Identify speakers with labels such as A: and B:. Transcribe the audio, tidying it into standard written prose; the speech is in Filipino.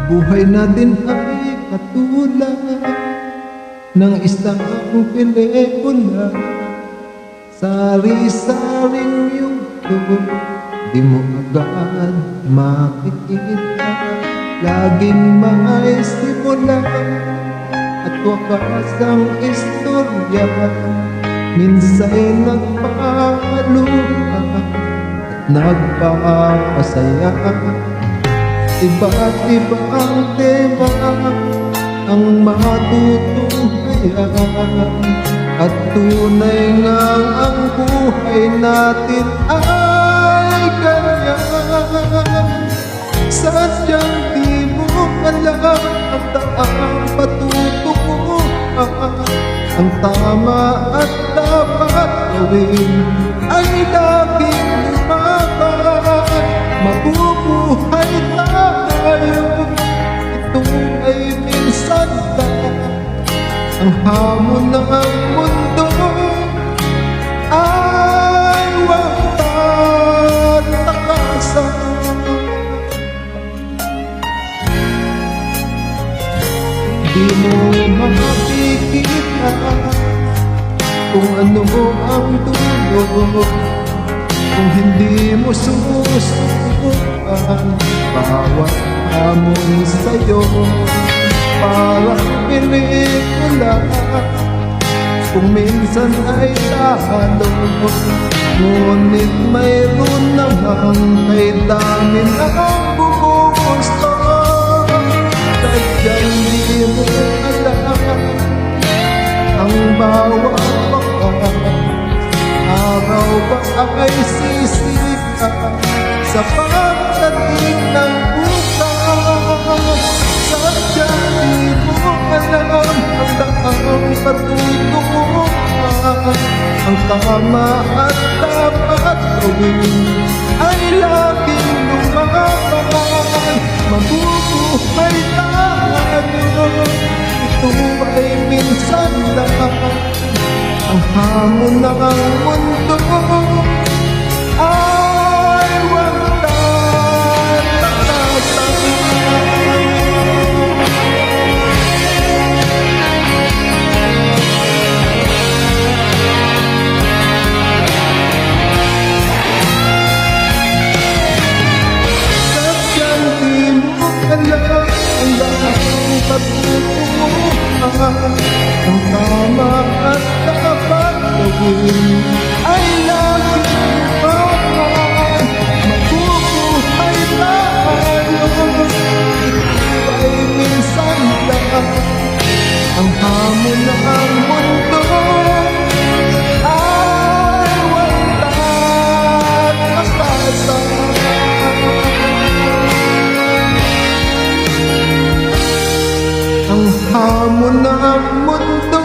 A: Buhay natin ay katulad ng isang pelikula. Sari-saring yugto, di mo agad makikita. Laging may simula at wakas ang istorya. Minsa'y nagpaluha at nagpapasaya. Iba't ibang tema ang matutunghayan, at tunay nga ang buhay natin ay ganyan. Sadyang di mo alam ang daang patutunguhan. Ang tama at dapat gawin ay laging lumaban. Mabubuhay tayo, ito ay minsan lang. Ang hamon ng mundo ay huwag tatakasan. Di mo makikita kung ano ang dulo kung hindi mo susubukan. Bawat hamon sa'yo parang pelikula, kung minsan ay talo, ngunit mayroon namang kay dami ng bumugusto. Sadyang di mo alam ang bawat araw ba ay sisika sa pagdating ng bukas. Sadyang di mo alam ang daang patutunguhan. Ang tama at dapat gawin ay laging lumaban. Mabubuhay tayo, ito ay minsan lang. Ang hamon ng mundo ay huwag tatakasan. Sadyang di mo alam ang daang patutunguhan. Ang tama at dapat gawin ay laging lumaban. Mabubuhay tayo, ito ay minsan lang. Ang hamon ng mundo ay huwag tatakasan. Ang hamon ng mundo